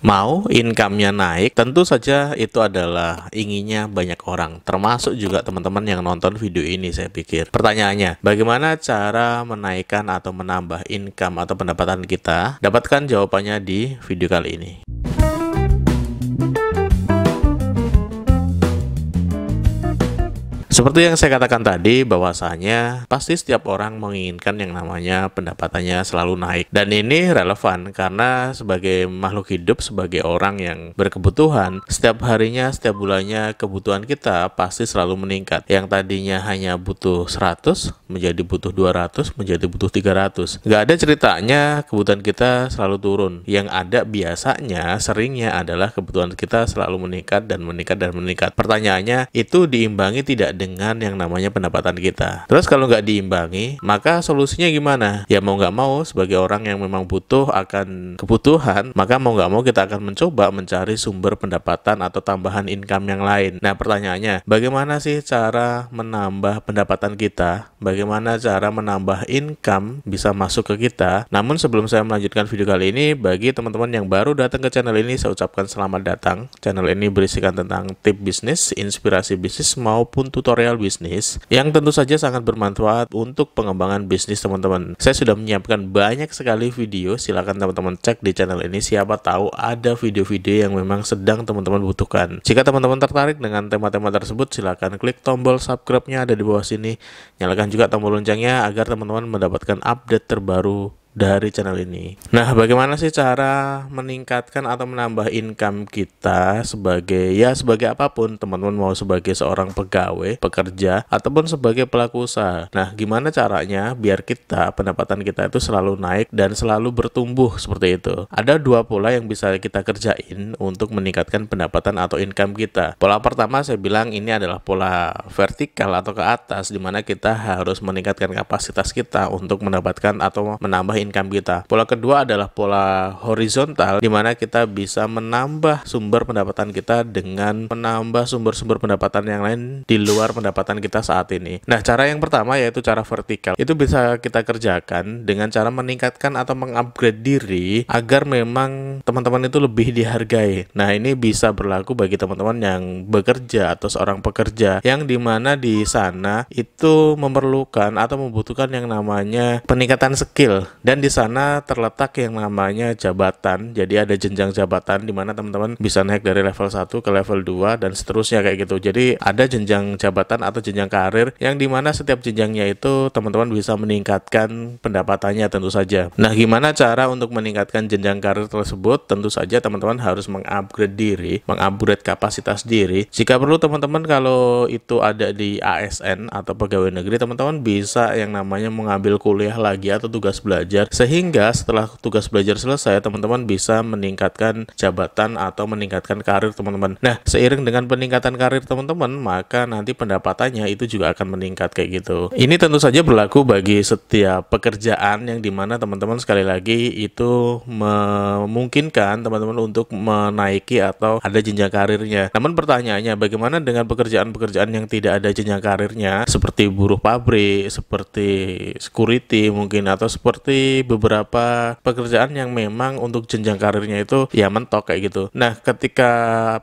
Mau income-nya naik, tentu saja itu adalah inginnya banyak orang, termasuk juga teman-teman yang nonton video ini saya pikir. Pertanyaannya, bagaimana cara menaikkan atau menambah income atau pendapatan kita? Dapatkan jawabannya di video kali ini. Seperti yang saya katakan tadi, bahwasanya pasti setiap orang menginginkan yang namanya pendapatannya selalu naik. Dan ini relevan karena sebagai makhluk hidup, sebagai orang yang berkebutuhan, setiap harinya, setiap bulannya kebutuhan kita pasti selalu meningkat. Yang tadinya hanya butuh 100, menjadi butuh 200, menjadi butuh 300. Nggak ada ceritanya kebutuhan kita selalu turun. Yang ada biasanya, seringnya adalah kebutuhan kita selalu meningkat dan meningkat dan meningkat. Pertanyaannya, itu diimbangi tidak dengan yang namanya pendapatan kita? Terus kalau nggak diimbangi, maka solusinya gimana? Ya mau nggak mau, sebagai orang yang memang butuh akan kebutuhan, maka mau nggak mau kita akan mencoba mencari sumber pendapatan atau tambahan income yang lain. Nah pertanyaannya, bagaimana sih cara menambah pendapatan kita? Bagaimana cara menambah income bisa masuk ke kita? Namun sebelum saya melanjutkan video kali ini, bagi teman-teman yang baru datang ke channel ini, saya ucapkan selamat datang. Channel ini berisikan tentang tip bisnis, inspirasi bisnis maupun tutorial bisnis yang tentu saja sangat bermanfaat untuk pengembangan bisnis teman-teman. Saya sudah menyiapkan banyak sekali video, silakan teman-teman cek di channel ini, siapa tahu ada video-video yang memang sedang teman-teman butuhkan. Jika teman-teman tertarik dengan tema-tema tersebut, silakan klik tombol subscribe-nya ada di bawah sini. Nyalakan juga tombol loncengnya agar teman-teman mendapatkan update terbaru dari channel ini. Nah, bagaimana sih cara meningkatkan atau menambah income kita sebagai apapun, teman-teman, mau sebagai seorang pegawai, pekerja, ataupun sebagai pelaku usaha. Nah, gimana caranya biar pendapatan kita itu selalu naik dan selalu bertumbuh seperti itu? Ada dua pola yang bisa kita kerjain untuk meningkatkan pendapatan atau income kita. Pola pertama saya bilang ini adalah pola vertikal atau ke atas, di mana kita harus meningkatkan kapasitas kita untuk mendapatkan atau menambah income kita. Pola kedua adalah pola horizontal, di mana kita bisa menambah sumber pendapatan kita dengan menambah sumber-sumber pendapatan yang lain di luar pendapatan kita saat ini. Nah, cara yang pertama yaitu cara vertikal. Itu bisa kita kerjakan dengan cara meningkatkan atau mengupgrade diri agar memang teman-teman itu lebih dihargai. Nah, ini bisa berlaku bagi teman-teman yang bekerja atau seorang pekerja yang dimana di sana itu memerlukan atau membutuhkan yang namanya peningkatan skill. Dan di sana terletak yang namanya jabatan. Jadi ada jenjang jabatan di mana teman-teman bisa naik dari level 1 ke level 2 dan seterusnya kayak gitu. Jadi ada jenjang jabatan atau jenjang karir yang dimana setiap jenjangnya itu teman-teman bisa meningkatkan pendapatannya tentu saja. Nah, gimana cara untuk meningkatkan jenjang karir tersebut? Tentu saja teman-teman harus mengupgrade diri, mengupgrade kapasitas diri. Jika perlu teman-teman, kalau itu ada di ASN atau pegawai negeri, teman-teman bisa yang namanya mengambil kuliah lagi atau tugas belajar, sehingga setelah tugas belajar selesai teman-teman bisa meningkatkan jabatan atau meningkatkan karir teman-teman. Nah, seiring dengan peningkatan karir teman-teman, maka nanti pendapatannya itu juga akan meningkat kayak gitu. Ini tentu saja berlaku bagi setiap pekerjaan yang dimana teman-teman sekali lagi itu memungkinkan teman-teman untuk menaiki atau ada jenjang karirnya. Namun pertanyaannya, bagaimana dengan pekerjaan-pekerjaan yang tidak ada jenjang karirnya, seperti buruh pabrik, seperti security mungkin, atau seperti beberapa pekerjaan yang memang untuk jenjang karirnya itu ya mentok kayak gitu. Nah, ketika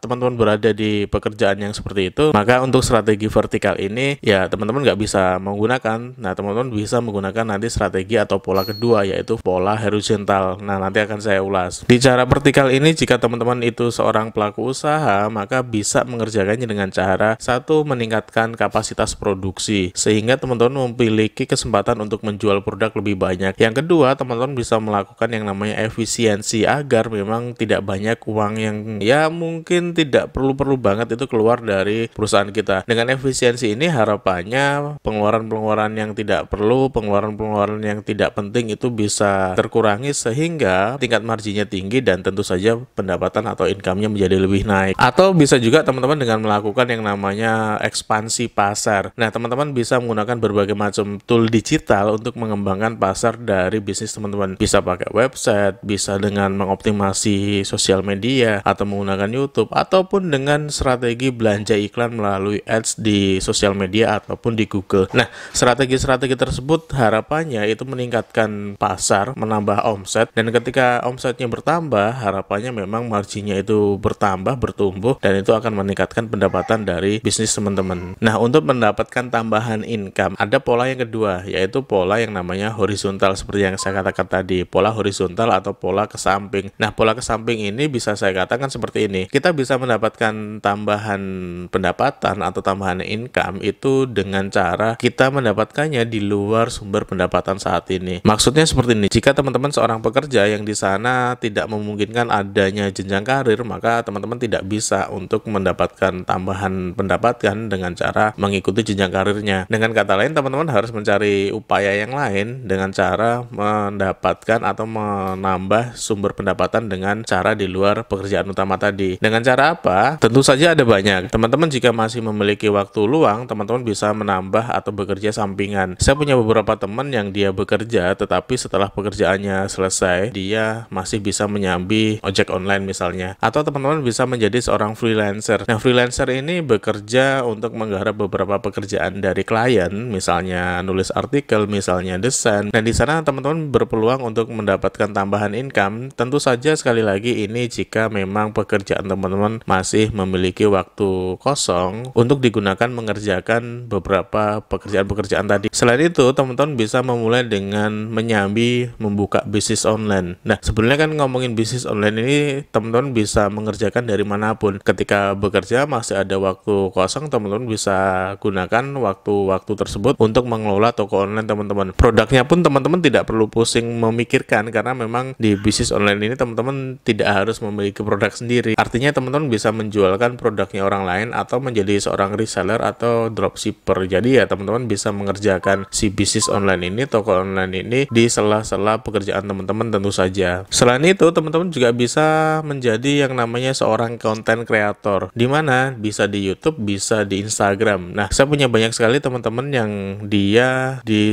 teman-teman berada di pekerjaan yang seperti itu, maka untuk strategi vertikal ini ya teman-teman nggak bisa menggunakan. Nah, teman-teman bisa menggunakan nanti strategi atau pola kedua, yaitu pola horizontal. Nah, nanti akan saya ulas. Di cara vertikal ini, jika teman-teman itu seorang pelaku usaha, maka bisa mengerjakannya dengan cara satu, meningkatkan kapasitas produksi sehingga teman-teman memiliki kesempatan untuk menjual produk lebih banyak. Yang kedua, teman-teman bisa melakukan yang namanya efisiensi agar memang tidak banyak uang yang ya mungkin tidak perlu-perlu banget itu keluar dari perusahaan kita. Dengan efisiensi ini harapannya pengeluaran-pengeluaran yang tidak perlu, pengeluaran-pengeluaran yang tidak penting itu bisa terkurangi sehingga tingkat marginnya tinggi dan tentu saja pendapatan atau income-nya menjadi lebih naik. Atau bisa juga teman-teman dengan melakukan yang namanya ekspansi pasar. Nah, teman-teman bisa menggunakan berbagai macam tool digital untuk mengembangkan pasar dari bisnis teman-teman. Bisa pakai website, bisa dengan mengoptimasi sosial media atau menggunakan YouTube, ataupun dengan strategi belanja iklan melalui ads di sosial media ataupun di Google. Nah, strategi-strategi tersebut harapannya itu meningkatkan pasar, menambah omset, dan ketika omsetnya bertambah, harapannya memang marginnya itu bertambah, bertumbuh, dan itu akan meningkatkan pendapatan dari bisnis teman-teman. Nah, untuk mendapatkan tambahan income, ada pola yang kedua, yaitu pola yang namanya horizontal, seperti yang saya katakan tadi, pola horizontal atau pola ke samping. Nah, pola ke samping ini bisa saya katakan seperti ini. Kita bisa mendapatkan tambahan pendapatan atau tambahan income itu dengan cara kita mendapatkannya di luar sumber pendapatan saat ini. Maksudnya seperti ini, jika teman-teman seorang pekerja yang di sana tidak memungkinkan adanya jenjang karir, maka teman-teman tidak bisa untuk mendapatkan tambahan pendapatan dengan cara mengikuti jenjang karirnya. Dengan kata lain, teman-teman harus mencari upaya yang lain dengan cara mendapatkan atau menambah sumber pendapatan dengan cara di luar pekerjaan utama tadi. Dengan cara apa? Tentu saja ada banyak. Teman-teman jika masih memiliki waktu luang, teman-teman bisa menambah atau bekerja sampingan. Saya punya beberapa teman yang dia bekerja, tetapi setelah pekerjaannya selesai, dia masih bisa menyambi ojek online misalnya. Atau teman-teman bisa menjadi seorang freelancer. Nah, freelancer ini bekerja untuk menggarap beberapa pekerjaan dari klien, misalnya nulis artikel, misalnya desain. Dan di sana teman-teman berpeluang untuk mendapatkan tambahan income. Tentu saja sekali lagi ini jika memang pekerjaan teman-teman masih memiliki waktu kosong untuk digunakan mengerjakan beberapa pekerjaan-pekerjaan tadi. Selain itu, teman-teman bisa memulai dengan menyambi membuka bisnis online. Nah, sebenarnya kan ngomongin bisnis online ini teman-teman bisa mengerjakan dari manapun. Ketika bekerja masih ada waktu kosong, teman-teman bisa gunakan waktu-waktu tersebut untuk mengelola toko online teman-teman. Produknya pun teman-teman tidak perlu pusing memikirkan, karena memang di bisnis online ini teman-teman tidak harus memiliki produk sendiri. Artinya teman-teman bisa menjualkan produknya orang lain atau menjadi seorang reseller atau dropshipper. Jadi ya teman-teman bisa mengerjakan si bisnis online ini, toko online ini di sela-sela pekerjaan teman-teman tentu saja. Selain itu, teman-teman juga bisa menjadi yang namanya seorang content creator, di mana bisa di YouTube, bisa di Instagram. Nah, saya punya banyak sekali teman-teman yang dia di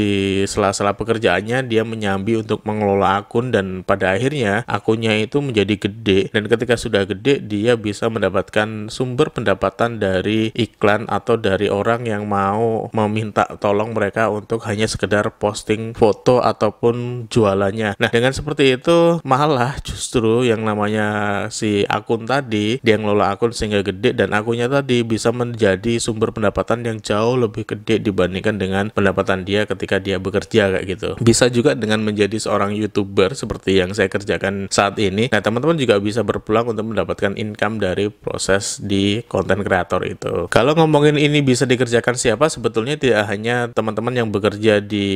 sela-sela pekerjaannya dia menyambi untuk mengelola akun, dan pada akhirnya akunnya itu menjadi gede, dan ketika sudah gede dia bisa mendapatkan sumber pendapatan dari iklan atau dari orang yang mau meminta tolong mereka untuk hanya sekedar posting foto ataupun jualannya. Nah, dengan seperti itu malah justru yang namanya si akun tadi, dia ngelola akun sehingga gede, dan akunnya tadi bisa menjadi sumber pendapatan yang jauh lebih gede dibandingkan dengan pendapatan dia ketika dia bekerja kayak gitu. Bisa juga dengan menjadi seorang YouTuber seperti yang saya kerjakan saat ini. Nah, teman-teman juga bisa berpeluang untuk mendapatkan income dari proses di content creator itu. Kalau ngomongin ini bisa dikerjakan siapa, sebetulnya tidak hanya teman-teman yang bekerja di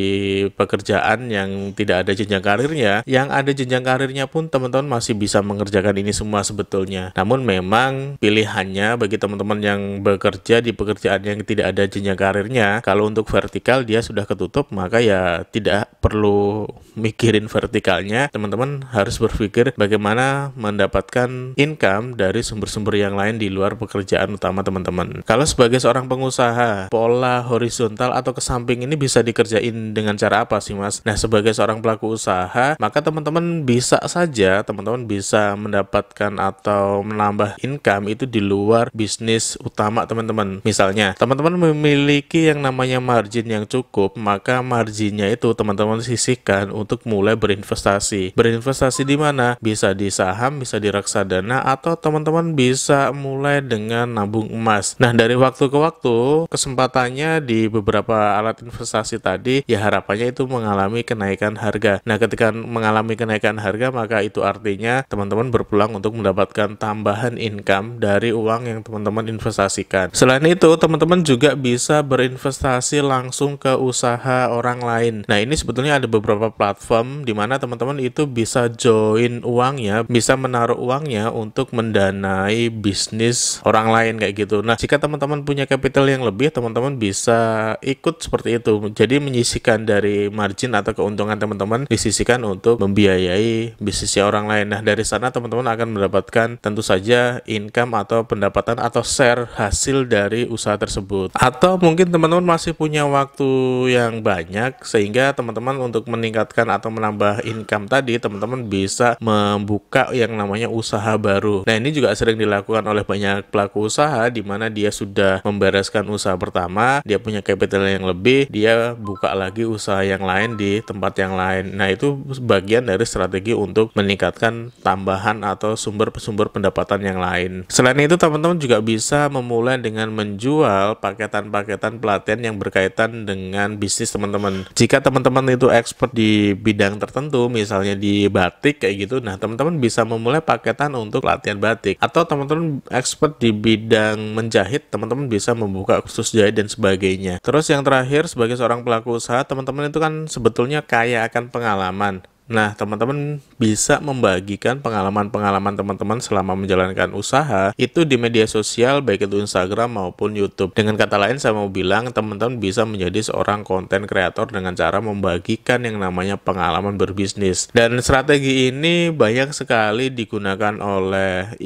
pekerjaan yang tidak ada jenjang karirnya. Yang ada jenjang karirnya pun teman-teman masih bisa mengerjakan ini semua sebetulnya. Namun memang pilihannya bagi teman-teman yang bekerja di pekerjaan yang tidak ada jenjang karirnya, kalau untuk vertikal dia sudah ketutup, maka ya tidak perlu mikirin vertikalnya. Teman-teman harus berpikir bagaimana mendapatkan income dari sumber-sumber yang lain di luar pekerjaan utama teman-teman. Kalau sebagai seorang pengusaha, pola horizontal atau ke samping ini bisa dikerjain dengan cara apa sih, Mas? Nah, sebagai seorang pelaku usaha, maka teman-teman bisa saja teman-teman bisa mendapatkan atau menambah income itu di luar bisnis utama teman-teman. Misalnya, teman-teman memiliki yang namanya margin yang cukup, maka marginnya itu teman-teman sisihkan untuk mulai berinvestasi. Berinvestasi di mana? Bisa di saham, bisa di reksadana, atau teman-teman bisa mulai dengan nabung emas. Nah, dari waktu ke waktu, kesempatannya di beberapa alat investasi tadi, ya harapannya itu mengalami kenaikan harga. Nah, ketika mengalami kenaikan harga, maka itu artinya teman-teman berpeluang untuk mendapatkan tambahan income dari uang yang teman-teman investasikan. Selain itu, teman-teman juga bisa berinvestasi langsung ke usaha orang lain. Nah, ini sebetulnya ada beberapa platform di mana teman-teman itu bisa join uangnya, bisa menaruh uangnya untuk mendanai bisnis orang lain kayak gitu. Nah, jika teman-teman punya capital yang lebih, teman-teman bisa ikut seperti itu. Jadi menyisihkan dari margin atau keuntungan teman-teman, disisihkan untuk membiayai bisnisnya orang lain. Nah, dari sana teman-teman akan mendapatkan tentu saja income atau pendapatan atau share hasil dari usaha tersebut. Atau mungkin teman-teman masih punya waktu yang banyak sehingga teman-teman untuk meningkatkan atau menambah income tadi, teman-teman bisa membuka yang namanya usaha baru. Nah, ini juga sering dilakukan oleh banyak pelaku usaha, di mana dia sudah membereskan usaha pertama, dia punya capital yang lebih, dia buka lagi usaha yang lain di tempat yang lain. Nah, itu bagian dari strategi untuk meningkatkan tambahan atau sumber-sumber pendapatan yang lain. Selain itu, teman-teman juga bisa memulai dengan menjual paketan-paketan pelatihan yang berkaitan dengan bisnis teman-teman. Jika teman-teman itu expert di bidang tertentu, misalnya di batik kayak gitu, nah teman-teman bisa memulai paketan untuk pelatihan batik. Atau teman-teman expert di bidang menjahit, teman-teman bisa membuka kursus jahit dan sebagainya. Terus yang terakhir, sebagai seorang pelaku usaha, teman-teman itu kan sebetulnya kaya akan pengalaman. Nah, teman-teman bisa membagikan pengalaman-pengalaman teman-teman selama menjalankan usaha itu di media sosial, baik itu Instagram maupun YouTube. Dengan kata lain, saya mau bilang teman-teman bisa menjadi seorang konten kreator dengan cara membagikan yang namanya pengalaman berbisnis. Dan strategi ini banyak sekali digunakan oleh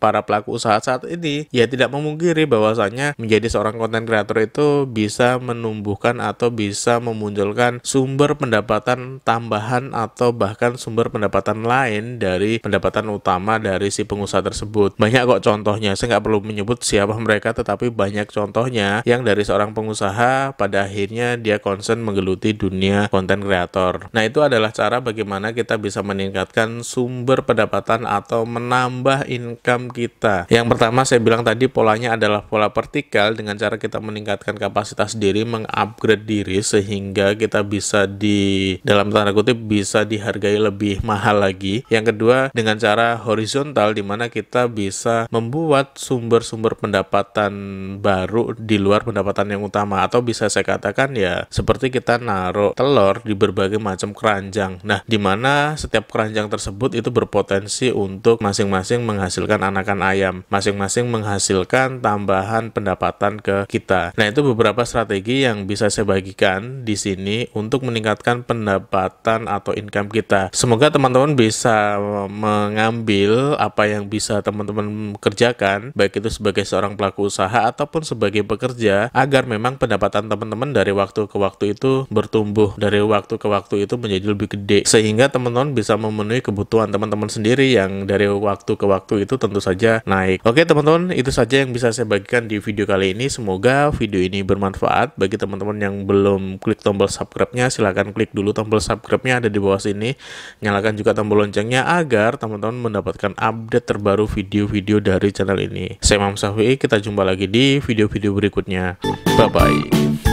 para pelaku usaha saat ini. Ya, tidak memungkiri bahwasanya menjadi seorang konten kreator itu bisa menumbuhkan atau bisa memunculkan sumber pendapatan tambahan atau bahkan sumber pendapatan lain dari pendapatan utama dari si pengusaha tersebut. Banyak kok contohnya, saya nggak perlu menyebut siapa mereka, tetapi banyak contohnya yang dari seorang pengusaha pada akhirnya dia concern menggeluti dunia konten kreator. Nah, itu adalah cara bagaimana kita bisa meningkatkan sumber pendapatan atau menambah income kita. Yang pertama saya bilang tadi, polanya adalah pola vertikal, dengan cara kita meningkatkan kapasitas diri, mengupgrade diri sehingga kita bisa dalam tanda kutip bisa dihargai lebih mahal lagi. Yang kedua, dengan cara horizontal, di mana kita bisa membuat sumber-sumber pendapatan baru di luar pendapatan yang utama, atau bisa saya katakan ya seperti kita naruh telur di berbagai macam keranjang. Nah, di mana setiap keranjang tersebut itu berpotensi untuk masing-masing menghasilkan anakan ayam, masing-masing menghasilkan tambahan pendapatan ke kita. Nah, itu beberapa strategi yang bisa saya bagikan di sini untuk meningkatkan pendapatan atau income kita. Semoga teman-teman bisa mengambil apa yang bisa teman-teman kerjakan, baik itu sebagai seorang pelaku usaha ataupun sebagai pekerja, agar memang pendapatan teman-teman dari waktu ke waktu itu bertumbuh, dari waktu ke waktu itu menjadi lebih gede, sehingga teman-teman bisa memenuhi kebutuhan teman-teman sendiri yang dari waktu ke waktu itu tentu saja naik. Oke teman-teman, itu saja yang bisa saya bagikan di video kali ini. Semoga video ini bermanfaat. Bagi teman-teman yang belum klik tombol subscribe-nya, silahkan klik dulu tombol subscribe-nya ada di bawah sini. Nyalakan juga tombol loncengnya agar teman-teman mendapatkan update terbaru video-video dari channel ini. Saya Imam Syafi'i, kita jumpa lagi di video-video berikutnya. Bye-bye.